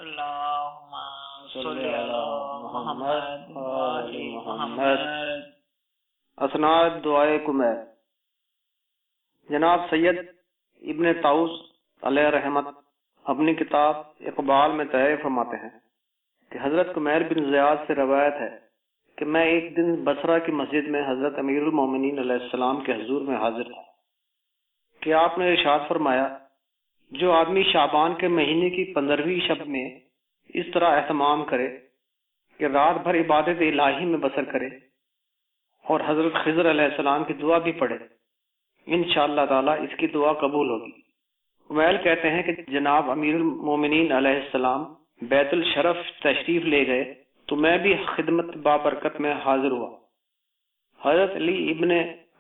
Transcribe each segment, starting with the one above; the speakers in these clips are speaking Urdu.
اللہم صلی علی محمد وآل محمد۔ اسناد دعائے کمیل۔ جناب سید ابن طاؤس علیہ رحمت اپنی کتاب اقبال میں تحریر فرماتے ہیں کہ حضرت کمیل بن زیاد سے روایت ہے کہ میں ایک دن بصرہ کی مسجد میں حضرت امیر المومنین علیہ السلام کے حضور میں حاضر تھا کہ آپ نے ارشاد فرمایا، جو آدمی شعبان کے مہینے کی 15ویں شب میں اس طرح اہتمام کرے کہ رات بھر عبادت الہی میں بسر کرے اور حضرت خضر علیہ السلام کی دعا بھی پڑھے، انشاءاللہ تعالی اس کی دعا قبول ہوگی۔ کمیل کہتے ہیں کہ جناب امیر المومنین علیہ السلام بیت الشرف تشریف لے گئے تو میں بھی خدمت بابرکت میں حاضر ہوا۔ حضرت علی ابن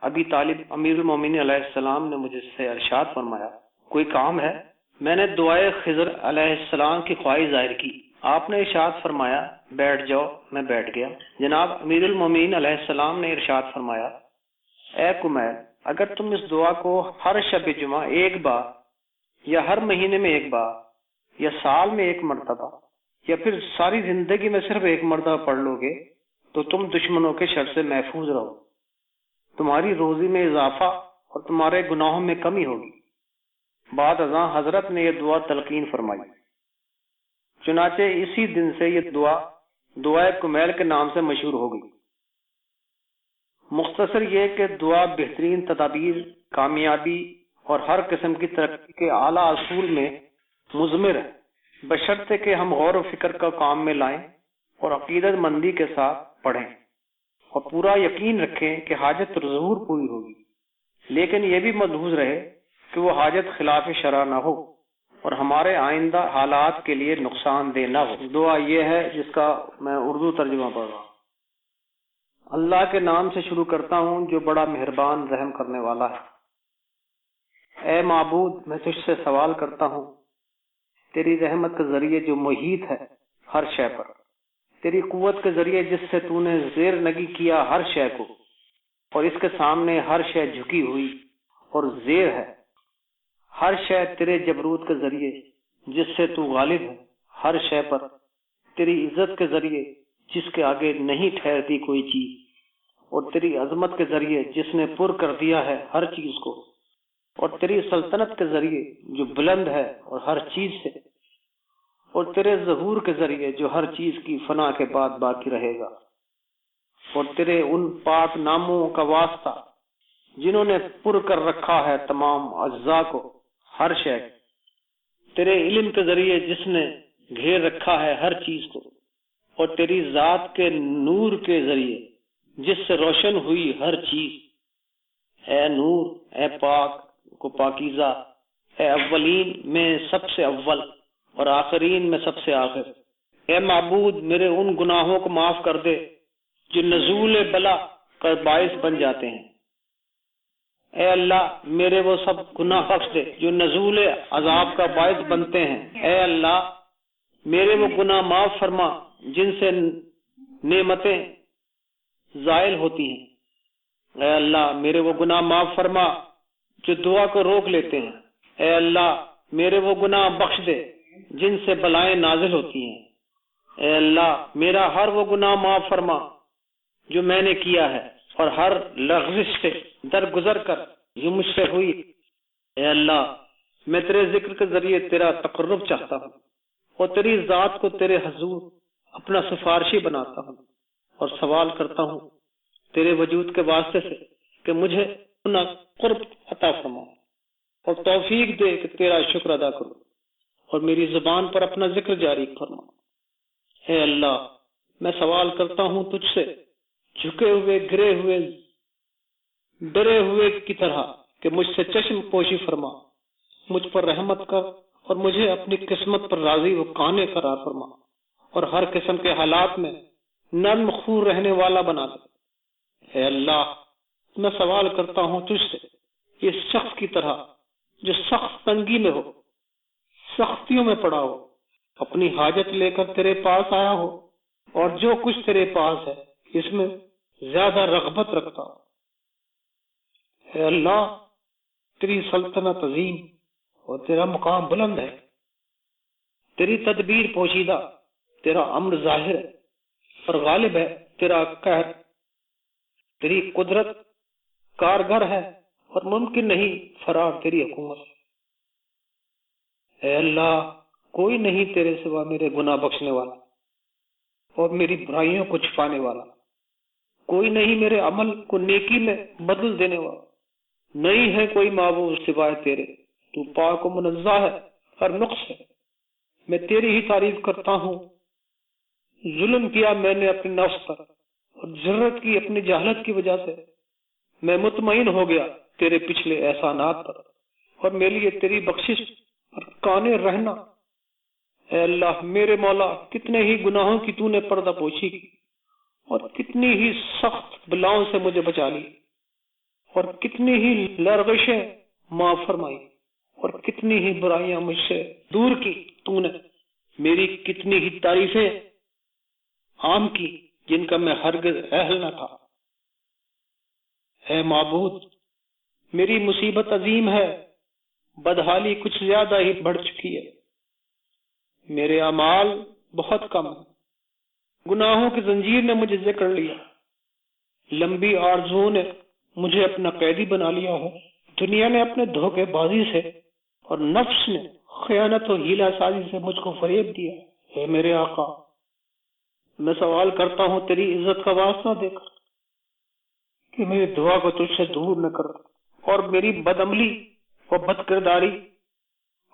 ابی طالب امیر المومنین علیہ السلام نے مجھ سے ارشاد فرمایا، کوئی کام ہے؟ میں نے دعائے خضر علیہ السلام کی خواہش ظاہر کی۔ آپ نے ارشاد فرمایا، بیٹھ جاؤ۔ میں بیٹھ گیا۔ جناب امیر المومنین علیہ السلام نے ارشاد فرمایا، اے کمیل، اگر تم اس دعا کو ہر شب جمعہ ایک بار یا ہر مہینے میں ایک بار یا سال میں ایک مرتبہ یا پھر ساری زندگی میں صرف ایک مرتبہ پڑھ لو گے تو تم دشمنوں کے شر سے محفوظ رہو، تمہاری روزی میں اضافہ اور تمہارے گناہوں میں کمی ہوگی۔ بعد ازاں حضرت نے یہ دعا تلقین فرمائی، چنانچہ اسی دن سے یہ دعا دعائے کمیل کے نام سے مشہور ہو گئی۔ مختصر یہ کہ دعا بہترین تدابیر، کامیابی اور ہر قسم کی ترقی کے اعلیٰ اصول میں مضمر ہے، بشرطے کہ ہم غور و فکر کا کام میں لائیں اور عقیدت مندی کے ساتھ پڑھیں اور پورا یقین رکھیں کہ حاجت ضرور پوری ہوگی، لیکن یہ بھی ملحوظ رہے کہ وہ حاجت خلاف شرع نہ ہو اور ہمارے آئندہ حالات کے لیے نقصان دہ نہ ہو۔ دعا یہ ہے جس کا میں اردو ترجمہ پڑھ رہا ہوں۔ اللہ کے نام سے شروع کرتا ہوں جو بڑا مہربان رحم کرنے والا ہے۔ اے معبود، میں تجھ سے سوال کرتا ہوں تیری رحمت کے ذریعے جو محیط ہے ہر شے پر، تیری قوت کے ذریعے جس سے تو نے زیر نگی کیا ہر شے کو اور اس کے سامنے ہر شے جھکی ہوئی اور زیر ہے، ہر شے تیرے جبروت کے ذریعے جس سے تو غالب ہے ہر شے پر، تیری عزت کے ذریعے جس کے آگے نہیں ٹھہرتی کوئی چیز، اور تیری عظمت کے ذریعے جس نے پر کر دیا ہے ہر چیز کو، اور تیری سلطنت کے ذریعے جو بلند ہے اور ہر چیز سے، اور تیرے ظہور کے ذریعے جو ہر چیز کی فنا کے بعد باقی رہے گا، اور تیرے ان پاک ناموں کا واسطہ جنہوں نے پر کر رکھا ہے تمام اجزاء کو ہر شے، تیرے علم کے ذریعے جس نے گھیر رکھا ہے ہر چیز کو، اور تیری ذات کے نور کے ذریعے جس سے روشن ہوئی ہر چیز۔ اے نور، اے پاک کو پاکیزہ، اے اولین میں سب سے اول اور آخرین میں سب سے آخر۔ اے معبود، میرے ان گناہوں کو معاف کر دے جو نزول بلا کا باعث بن جاتے ہیں۔ اے اللہ، میرے وہ سب گناہ بخش دے جو نزول عذاب کا باعث بنتے ہیں۔ اے اللہ، میرے وہ گناہ معاف فرما جن سے نعمتیں زائل ہوتی ہیں۔ اے اللہ، میرے وہ گناہ معاف فرما جو دعا کو روک لیتے ہیں۔ اے اللہ، میرے وہ گناہ بخش دے جن سے بلائیں نازل ہوتی ہیں۔ اے اللہ، میرا ہر وہ گناہ معاف فرما جو میں نے کیا ہے اور ہر لغزش سے درگزر کر جو مجھ سے ہوئی۔ اے اللہ، میں تیرے ذکر کے ذریعے تیرا تقرب چاہتا ہوں اور تیری ذات کو تیرے حضور اپنا سفارشی بناتا ہوں اور سوال کرتا ہوں تیرے وجود کے واسطے سے کہ مجھے اپنا قرب عطا فرما اور توفیق دے کہ تیرا شکر ادا کروں اور میری زبان پر اپنا ذکر جاری فرما۔ اے اللہ، میں سوال کرتا ہوں تجھ سے جھکے ہوئے، گرے ہوئے، ڈرے ہوئے کی طرح کہ مجھ سے چشم پوشی فرما، مجھ پر رحمت کر اور مجھے اپنی قسمت پر راضی و قانع قرار فرما اور ہر قسم کے حالات میں نرم خور رہنے والا بنا دے۔ اے اللہ، میں سوال کرتا ہوں تجھ سے اس شخص کی طرح جو سخت تنگی میں ہو، سختیوں میں پڑا ہو، اپنی حاجت لے کر تیرے پاس آیا ہو اور جو کچھ تیرے پاس ہے اس میں زیادہ رغبت رکھتا ہو۔ اے اللہ، تیری سلطنت عظیم اور تیرا مقام بلند ہے۔ تیری تدبیر پوشیدہ، تیرا امر ظاہر ہے اور غالب ہے تیرا قہر، تیری قدرت کارگر ہے اور ممکن نہیں فرار تیری حکومت۔ اے اللہ، کوئی نہیں تیرے سوا میرے گناہ بخشنے والا اور میری برائیوں کو چھپانے والا، کوئی نہیں میرے عمل کو نیکی میں بدل دینے والا، نہیں ہے کوئی معبود سوائے تیرے، تو پاک و منزہ ہے ہر نقص ہے۔ میں تیری ہی تعریف کرتا ہوں۔ ظلم کیا میں نے اپنے نفس پر اور ضرورت کی اپنی جہالت کی وجہ سے، میں مطمئن ہو گیا تیرے پچھلے احسانات پر اور میرے لیے تیری بخشش پر قانع رہنا۔ اے اللہ میرے مولا، کتنے ہی گناہوں کی تو نے پردہ پوشی کی اور کتنی ہی سخت بلاؤں سے مجھے بچا لی اور کتنی ہی لرغشیں معاف فرمائی اور کتنی ہی برائیاں مجھ سے دور کی تو نے، میری کتنی ہی تعریفیں عام کی جن کا میں ہرگز اہل نہ تھا۔ اے معبود، میری مصیبت عظیم ہے، بدحالی کچھ زیادہ ہی بڑھ چکی ہے، میرے اعمال بہت کم ہیں، گناہوں کی زنجیر نے مجھے جکڑ لیا، لمبی آرزوؤں نے مجھے اپنا قیدی بنا لیا ہے، دنیا نے اپنے دھوکے بازی سے اور نفس نے خیانت و ہیلہ سازی سے مجھ کو فریب دیا۔ اے میرے آقا، میں سوال کرتا ہوں تیری عزت کا واسطہ دے کر کہ میری دعا کو تجھ سے دور نہ کر اور میری بدعملی اور بد کرداری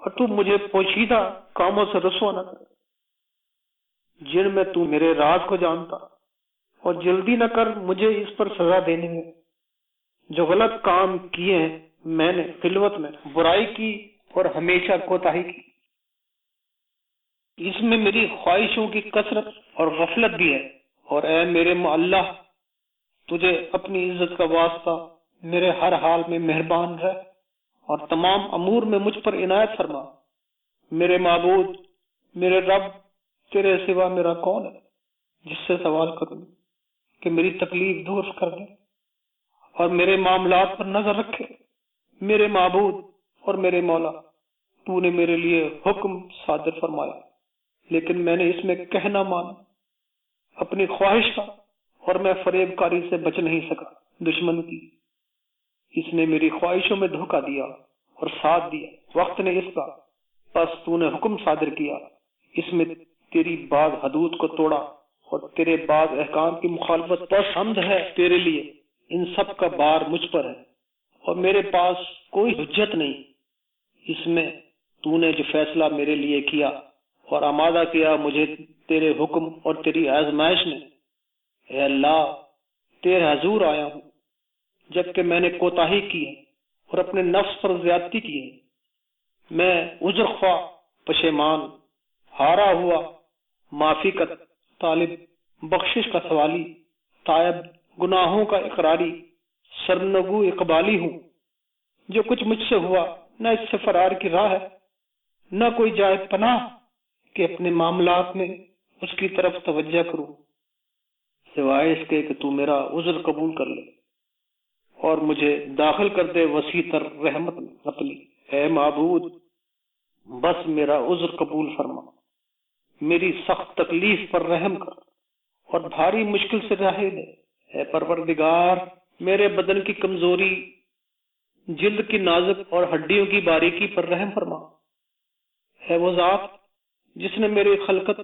اور تو مجھے پوشیدہ کاموں سے رسوا نہ کر جن میں تو میرے راز کو جانتا، اور جلدی نہ کر مجھے اس پر سزا دینے میں۔ جو غلط کام کیے ہیں میں نے خلوت میں برائی کی اور ہمیشہ کوتاہی کی، اس میں میری خواہشوں کی کثرت اور غفلت بھی ہے، اور اے میرے اللہ، تجھے اپنی عزت کا واسطہ میرے ہر حال میں مہربان رہ اور تمام امور میں مجھ پر عنایت فرما۔ میرے معبود، میرے رب، تیرے سوا میرا کون ہے جس سے سوال کروں کہ میری تکلیف دور کر دے اور میرے معاملات پر نظر رکھے۔ میرے معبود اور میرے مولا، تو نے میرے لیے حکم صادر فرمایا، لیکن میں نے اس میں کہنا مانا اپنی خواہش کا، اور میں فریب کاری سے بچ نہیں سکا دشمن کی۔ اس نے میری خواہشوں میں دھوکہ دیا اور ساتھ دیا وقت نے اس کا، پس تو نے حکم صادر کیا، اس میں تیری بعض حدود کو توڑا اور تیرے بعض احکام کی مخالفت پر حمد ہے تیرے لیے، ان سب کا بار مجھ پر ہے اور میرے پاس کوئی حجت نہیں۔ اس میں تو نے جو فیصلہ میرے لیے کیا اور آمادہ کیا مجھے تیرے حکم اور تیری آزمائش نے، اے اللہ تیرے حضور آیا ہوں جبکہ میں نے کوتاہی کی ہے اور اپنے نفس پر زیادتی کی ہے۔ میں عذر خواہ، پشیمان، ہارا ہوا، معافی کا طالب، بخشش کا سوالی، تائب، گناہوں کا اقراری، سرنگو اقبالی ہوں۔ جو کچھ مجھ سے ہوا نہ اس سے فرار کی راہ ہے، نہ کوئی جائے پناہ کہ اپنے معاملات میں اس کی طرف توجہ کروں، سوائے اس کے کہ تو میرا عذر قبول کر لے اور مجھے داخل کر دے وسیع تر رحمت میں اپنی۔ اے معبود، بس میرا عذر قبول فرما، میری سخت تکلیف پر رحم کر اور بھاری مشکل سے رہے دے۔ اے پروردگار، میرے بدن کی کمزوری، جلد کی نازک اور ہڈیوں کی باریکی پر رحم فرما۔ ہے وہ ذات جس نے میری خلقت،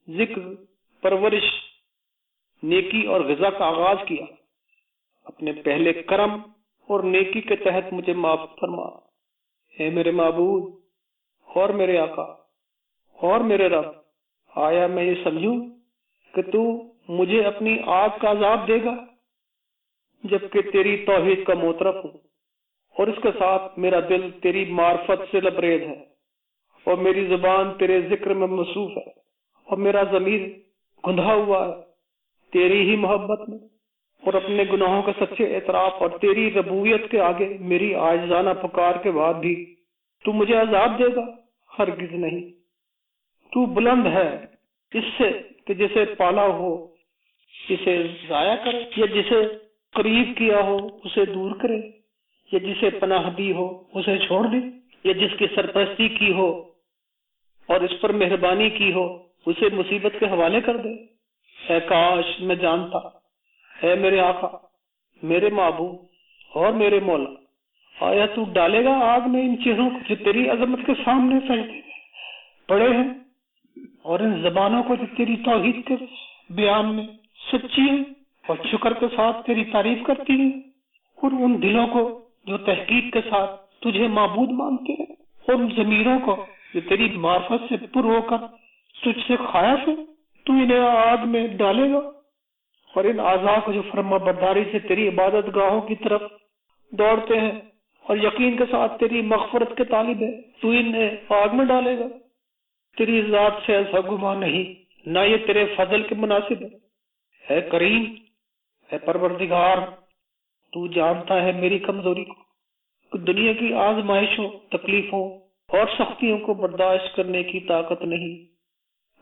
ذکر، پرورش، نیکی اور غذا کا آغاز کیا، اپنے پہلے کرم اور نیکی کے تحت مجھے معاف فرما۔ اے میرے معبود اور میرے آقا اور میرے رب، آیا میں یہ سمجھوں کہ تو مجھے اپنی آگ کا عذاب دے گا جبکہ تیری توحید کا معترف ہوں، اور اس کے ساتھ میرا دل تیری معرفت سے لبریز ہے اور میری زبان تیرے ذکر میں مصروف ہے اور میرا ضمیر گندھا ہوا ہے تیری ہی محبت میں اور اپنے گناہوں کا سچے اعتراف اور تیری ربوبیت کے آگے میری عاجزانہ پکار کے بعد بھی تو مجھے عذاب دے گا؟ ہرگز نہیں۔ تو بلند ہے اس سے کہ جسے پالا ہو اسے ضائع کرے، یا جسے قریب کیا ہو اسے دور کرے، یا جسے پناہ دی ہو اسے چھوڑ دے، یا جس کی سرپرستی کی ہو اور اس پر مہربانی کی ہو اسے مصیبت کے حوالے کر دے۔ اے کاش میں جانتا، اے میرے آقا، میرے معبود اور میرے مولا، آیا تو ڈالے گا آگ میں ان چہروں کو جو تیری عظمت کے سامنے سجدے پڑے ہیں، اور ان زبانوں کو جو تیری توحید کے بیان میں سچی ہیں اور شکر کے ساتھ تیری تعریف کرتی ہیں، اور ان دلوں کو جو تحقیق کے ساتھ تجھے معبود مانتے ہیں، اور ان ضمیروں کو جو تیری معرفت سے پر ہو کر تجھ سے خائف ہے، تو انہیں آگ میں ڈالے گا، اور ان اعضاء کو جو فرما برداری سے تیری عبادت گاہوں کی طرف دوڑتے ہیں اور یقین کے ساتھ تیری مغفرت کے طالب ہے، تو انہیں آگ میں ڈالے گا۔ تیری ذات سے ایسا گمان نہیں، نہ یہ تیرے فضل کے مناسب ہے۔ اے کریم، اے پروردگار، تو جانتا ہے میری کمزوری کو، کہ دنیا کی آزمائشوں، تکلیفوں اور سختیوں کو برداشت کرنے کی طاقت نہیں،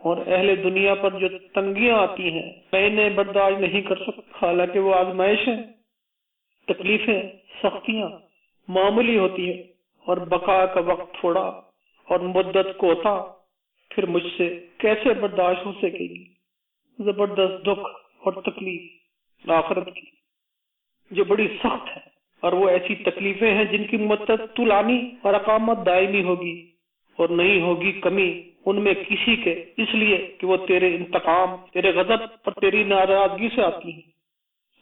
اور اہل دنیا پر جو تنگیاں آتی ہیں میں انہیں برداشت نہیں کر سکتا، حالانکہ وہ آزمائشیں، تکلیفیں، سختیاں معمولی ہوتی ہے، اور بقا کا وقت تھوڑا اور مدت کوتا، پھر مجھ سے کیسے برداشت ہو سکے گی زبردست دکھ اور تکلیف آخرت کی جو بڑی سخت ہے، اور وہ ایسی تکلیفیں ہیں جن کی مدت طولانی اور اقامت دائمی ہوگی، اور نہیں ہوگی کمی ان میں کسی کے، اس لیے کہ وہ تیرے انتقام، تیرے غضب اور تیری ناراضگی سے آتی ہیں۔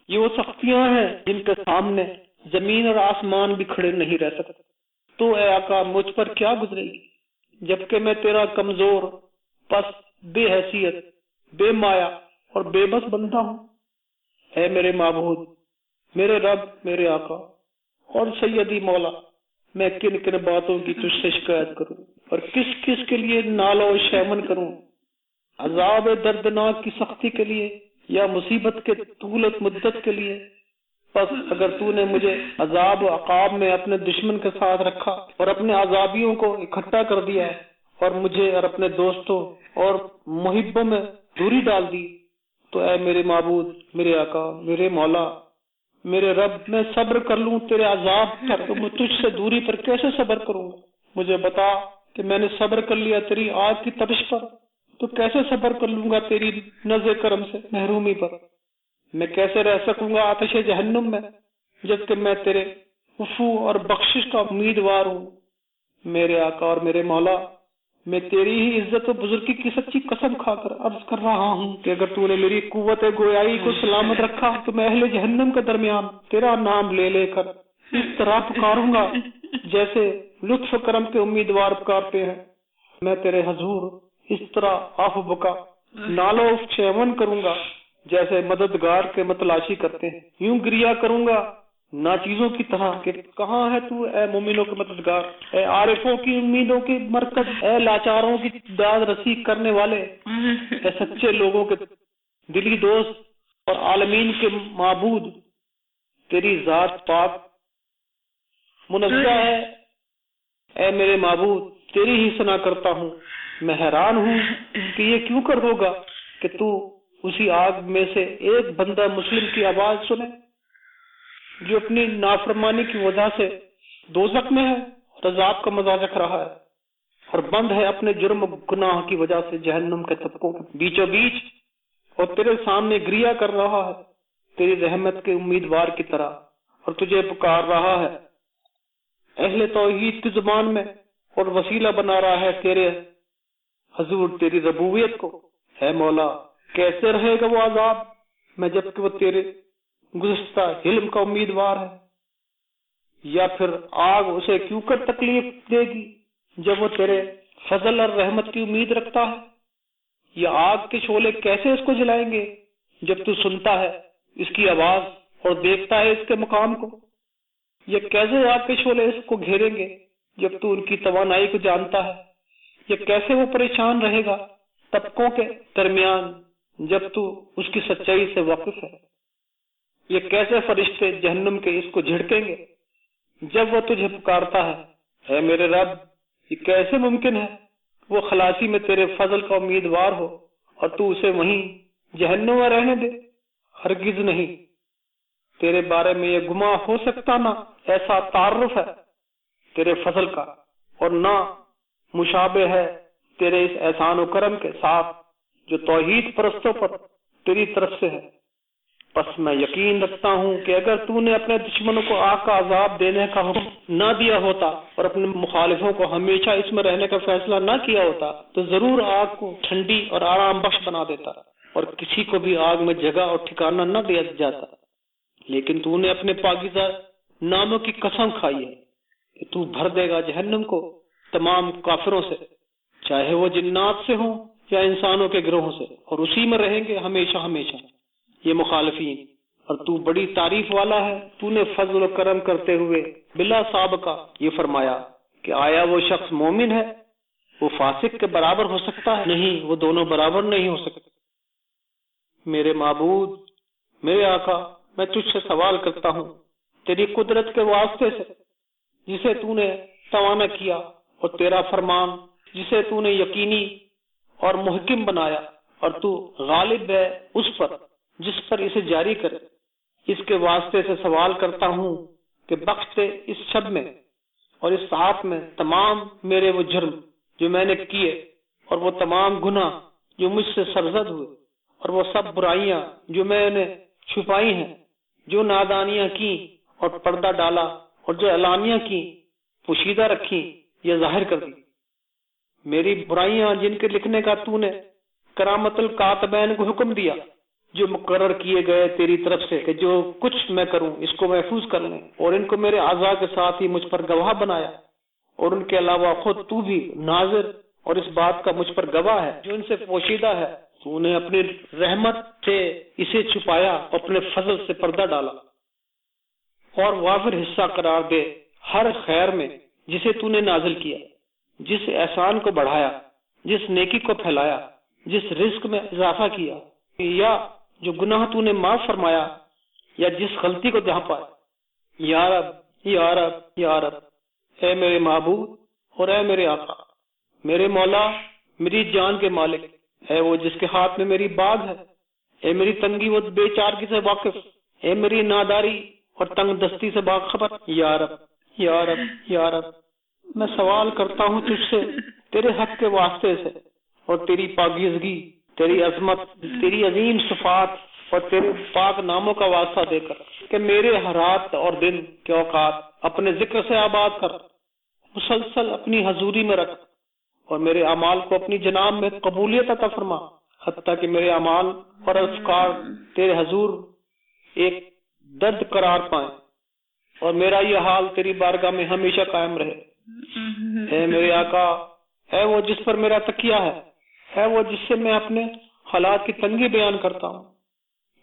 یہ وہ سختیاں ہیں جن کے سامنے زمین اور آسمان بھی کھڑے نہیں رہ سکتے۔ تو اے آقا مجھ پر کیا گزرے گی، جبکہ میں تیرا کمزور، پس، بے حیثیت، بے مایا اور بے بس بندہ ہوں۔ اے میرے معبود، میرے رب، میرے آقا اور سیدی مولا، میں کن کن باتوں کی تجھ سے شکایت کروں اور کس کس کے لیے نالو و شیمن کروں، عذاب دردناک کی سختی کے لیے یا مصیبت کے طولت مدت کے لیے؟ پس اگر تو نے مجھے عذاب و عقاب میں اپنے دشمن کے ساتھ رکھا اور اپنے عذابیوں کو اکٹھا کر دیا، اور مجھے اور اپنے دوستوں اور محبوں میں دوری ڈال دی، تو اے میرے معبود، میرے آقا، میرے مولا، میرے رب، میں صبر کر لوں تیرے عذاب پر، تو میں تجھ سے دوری پر کیسے صبر کروں گا؟ مجھے بتا کہ میں نے صبر کر لیا تیری آگ کی تپش پر، تو کیسے صبر کر لوں گا تیری نظر کرم سے محرومی پر؟ میں کیسے رہ سکوں گا آتش جہنم میں، جبکہ میں تیرے عفو اور بخشش کا امیدوار ہوں؟ میرے آقا اور میرے مولا، میں تیری ہی عزت و بزرگی کی سچی قسم کھا کر عرض کر رہا ہوں کہ اگر تو نے میری قوت گویائی کو سلامت رکھا تو میں اہل جہنم کے درمیان تیرا نام لے لے کر اس طرح پکاروں گا جیسے لطف کرم کے امیدوار پکارتے ہیں۔ میں تیرے حضور اس طرح آہ بکا، نالو چیون کروں گا جیسے مددگار کے متلاشی کرتے ہیں، یوں گریا کروں گا ناچیزوں کی طرح کہ کہاں ہے تو اے مومنوں کے مددگار، اے عارفوں کی امیدوں کی مرکز، اے لاچاروں کی داد رسی کرنے والے، اے سچے لوگوں کے دلی دوست اور عالمین کے معبود، تیری ذات پاک منزہ ہے۔ اے میرے معبود، تیری ہی ثنا کرتا ہوں۔ میں حیران ہوں کہ یہ کیوں کر ہوگا کہ تو اسی آگ میں سے ایک بندہ مسلم کی آواز سنے جو اپنی نافرمانی کی وجہ سے دوزخ میں ہے اور عذاب کا مزہ چکھ رہا ہے، اور بند ہے اپنے جرم و گناہ کی وجہ سے جہنم کے طبقوں کے بیچوں بیچ، اور تیرے سامنے گریا کر رہا ہے تیری رحمت کے امیدوار کی طرح، اور تجھے پکار رہا ہے اہل توحید کی زبان میں، اور وسیلہ بنا رہا ہے تیرے حضور تیری ربوبیت کو۔ اے مولا، کیسے رہے گا وہ عذاب میں جبکہ وہ تیرے گزشتہ علم کا امیدوار ہے؟ یا پھر آگ اسے کیوں کر تکلیف دے گی جب وہ تیرے فضل اور رحمت کی امید رکھتا ہے؟ یا آگ کے شعلے کیسے اس کو جلائیں گے جب تو سنتا ہے اس کی آواز اور دیکھتا ہے اس کے مقام کو؟ یا کیسے آگ کے شعلے اس کو گھیریں گے جب تو ان کی توانائی کو جانتا ہے؟ یا کیسے وہ پریشان رہے گا طبقوں کے درمیان جب تو اس کی سچائی سے واقف ہے؟ یہ کیسے فرشتے جہنم کے اس کو جھڑکیں گے جب وہ تجھے پکارتا ہے؟ اے میرے رب، یہ کیسے ممکن ہے وہ خلاصی میں تیرے فضل کا امیدوار ہو اور تو اسے وہیں جہنم میں رہنے دے؟ ہرگز نہیں، تیرے بارے میں یہ گمان ہو سکتا نہ ایسا تعارف ہے تیرے فضل کا، اور نہ مشابہ ہے تیرے اس احسان و کرم کے ساتھ جو توحید پرستوں پر تیری طرف سے ہے، پس میں یقین رکھتا ہوں کہ اگر تو نے اپنے دشمنوں کو آگ کا عذاب دینے کا حکم نہ دیا ہوتا اور اپنے مخالفوں کو ہمیشہ اس میں رہنے کا فیصلہ نہ کیا ہوتا تو ضرور آگ کو ٹھنڈی اور آرام بخش بنا دیتا اور کسی کو بھی آگ میں جگہ اور ٹھکانہ نہ دیا جاتا، لیکن تو نے اپنے پاکیزہ ناموں کی قسم کھائی ہے کہ تو بھر دے گا جہنم کو تمام کافروں سے، چاہے وہ جنات سے ہوں یا انسانوں کے گروہوں سے، اور اسی میں رہیں گے ہمیشہ ہمیشہ یہ مخالفین۔ اور تو بڑی تعریف والا ہے، تو نے فضل و کرم کرتے ہوئے بلا سابقہ یہ فرمایا کہ آیا وہ شخص مومن ہے وہ فاسق کے برابر ہو سکتا ہے؟ نہیں، وہ دونوں برابر نہیں ہو سکتے۔ میرے معبود، میرے آقا، میں تجھ سے سوال کرتا ہوں تیری قدرت کے واسطے سے جسے تو نے توانا کیا، اور تیرا فرمان جسے تو نے یقینی اور محکم بنایا، اور تو غالب ہے اس پر جس پر اسے جاری کرے، اس کے واسطے سے سوال کرتا ہوں کہ بخش دے اس شب میں اور اس ساعت میں تمام میرے وہ جرم جو میں نے کیے، اور وہ تمام گناہ جو مجھ سے سرزد ہوئے، اور وہ سب برائیاں جو میں نے چھپائی ہیں، جو نادانیاں کی اور پردہ ڈالا، اور جو اعلانیہ کی، پوشیدہ رکھی یا ظاہر کر دی، میری برائیاں جن کے لکھنے کا تو نے کرامت الکاتبین کو حکم دیا، جو مقرر کیے گئے تیری طرف سے کہ جو کچھ میں کروں اس کو محفوظ کر لیں، اور ان کو میرے اعضاء کے ساتھ ہی مجھ پر گواہ بنایا، اور ان کے علاوہ خود تو بھی ناظر اور اس بات کا مجھ پر گواہ ہے جو ان سے پوشیدہ ہے۔ تو نے اپنی رحمت سے اسے چھپایا، اپنے فضل سے پردہ ڈالا، اور وافر حصہ قرار دے ہر خیر میں جسے تو نے نازل کیا، جس احسان کو بڑھایا، جس نیکی کو پھیلایا، جس رزق میں اضافہ کیا، یا جو گناہ تو نے معاف فرمایا، یا جس غلطی کو ڈھانپا۔ یا رب، یا رب، یا رب، اے میرے معبود اور اے میرے آقا، میرے مولا، میری جان کے مالک، اے وہ جس کے ہاتھ میں میری باغ ہے، اے میری تنگی و بے چارگی سے واقف، اے میری ناداری اور تنگ دستی سے باخبر۔ یا رب، یا رب، یا رب، میں سوال کرتا ہوں تجھ سے تیرے حق کے واسطے سے اور تیری پاکیزگی، تیری عظمت، تیری عظیم صفات اور تیرے پاک ناموں کا واسطہ دے کر کہ میرے رات اور دن کے اوقات اپنے ذکر سے آباد کر، مسلسل اپنی حضوری میں رکھ، اور میرے اعمال کو اپنی جناب میں قبولیت عطا فرما، حتیٰ کہ میرے اعمال اور افکار تیرے حضور ایک درد قرار پائیں، اور میرا یہ حال تیری بارگاہ میں ہمیشہ قائم رہے۔ اے میرے آقا، اے وہ جس پر میرا تکیہ ہے وہ جس سے میں اپنے حالات کی تنگی بیان کرتا ہوں۔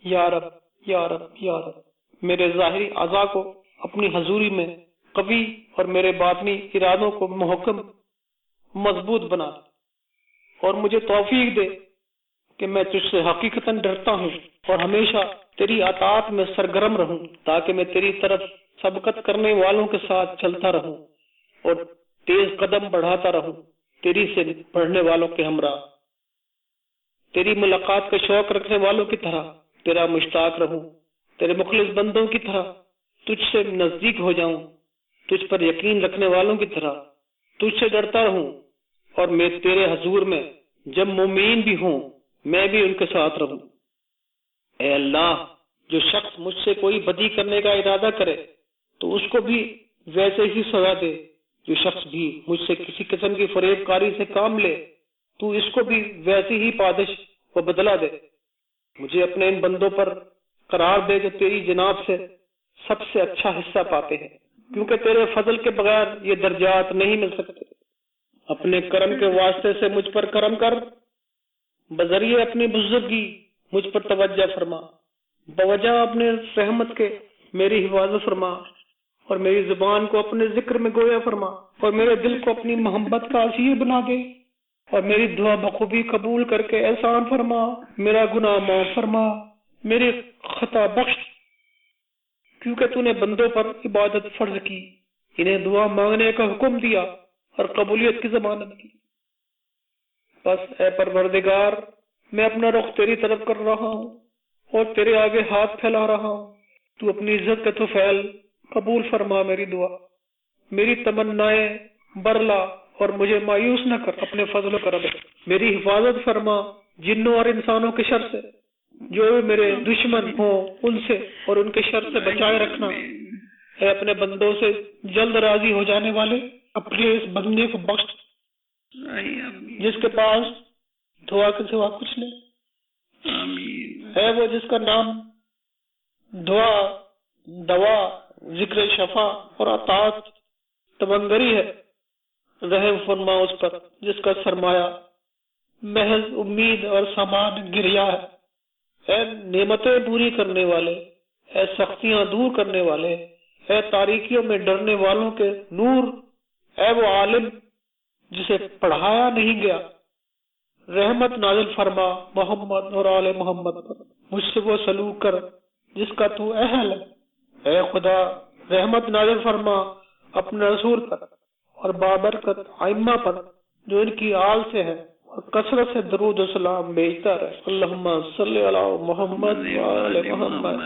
یا رب، یا رب، یا رب، میرے ظاہری اعضاء کو اپنی حضوری میں قوی اور میرے باطنی ارادوں کو محکم مضبوط بنا، اور مجھے توفیق دے کہ میں تجھ سے حقیقتاً ڈرتا ہوں اور ہمیشہ تیری اطاعت میں سرگرم رہوں، تاکہ میں تیری طرف سبقت کرنے والوں کے ساتھ چلتا رہوں اور تیز قدم بڑھاتا رہوں، تیری سے بڑھنے والوں کے ہمراہ، تیری ملاقات کا شوق رکھنے والوں کی طرح تیرا مشتاق رہوں، تیرے مخلص بندوں کی طرح تجھ سے نزدیک ہو جاؤں، تجھ پر یقین رکھنے والوں کی طرح تجھ سے ڈرتا رہوں، اور میں تیرے حضور میں جب مومین بھی ہوں میں بھی ان کے ساتھ رہوں۔ اے اللہ، جو شخص مجھ سے کوئی بدی کرنے کا ارادہ کرے تو اس کو بھی ویسے ہی سزا دے، جو شخص بھی مجھ سے کسی قسم کی فریب کاری سے کام لے تو اس کو بھی ویسی ہی پادش و بدلہ دے۔ مجھے اپنے ان بندوں پر قرار دے جو تیری جناب سے سب سے اچھا حصہ پاتے ہیں، کیونکہ تیرے فضل کے بغیر یہ درجات نہیں مل سکتے۔ اپنے کرم کے واسطے سے مجھ پر کرم کر، بذریعہ اپنی بزرگی مجھ پر توجہ فرما، بوجہ اپنے رحمت کے میری حفاظت فرما، اور میری زبان کو اپنے ذکر میں گویا فرما، اور میرے دل کو اپنی محبت کا اسیر بنا دے، اور میری دعا بخوبی قبول کر کے احسان فرما، میرا گناہ معاف فرما، میری خطا بخش، کیونکہ تو نے بندوں پر عبادت فرض کی، انہیں دعا مانگنے کا حکم دیا اور قبولیت کی ضمانت کی۔ بس اے پروردگار، میں اپنا رخ تیری طرف کر رہا ہوں اور تیرے آگے ہاتھ پھیلا رہا ہوں، تو اپنی عزت کا طفیل قبول فرما میری دعا، میری تمنائیں برلا اور مجھے مایوس نہ کر اپنے فضل و کرم سے، میری حفاظت فرما جنوں اور انسانوں کے شر سے، جو بھی میرے دشمن ہوں ان سے اور ان کے شر سے بچائے رکھنا۔ اے اپنے بندوں سے جلد راضی ہو جانے والے، اپنے اس بندے کو بخش جس کے پاس دعا کے سوا کچھ نہیں، ہے وہ جس کا نام دعا، دوا، ذکر شفا اور اطاعت تمنگری ہے۔ رحم فرما اس پر جس کا سرمایہ محض امید اور سامان گریا ہے۔ اے نعمتیں پوری کرنے والے، اے سختیاں دور کرنے والے، اے تاریکیوں میں ڈرنے والوں کے نور، اے وہ عالم جسے پڑھایا نہیں گیا، رحمت نازل فرما محمد اور آل محمد پر، مجھ سے وہ سلوک کر جس کا تو اہل ہے۔ اے خدا رحمت نازل فرما اپنے رسول پر اور بابرکت ائمہ پر جو ان کی آل سے ہے، اور کثرت سے درود و سلام بھیجتا رہے۔ اللہم صلی علی محمد و آل محمد۔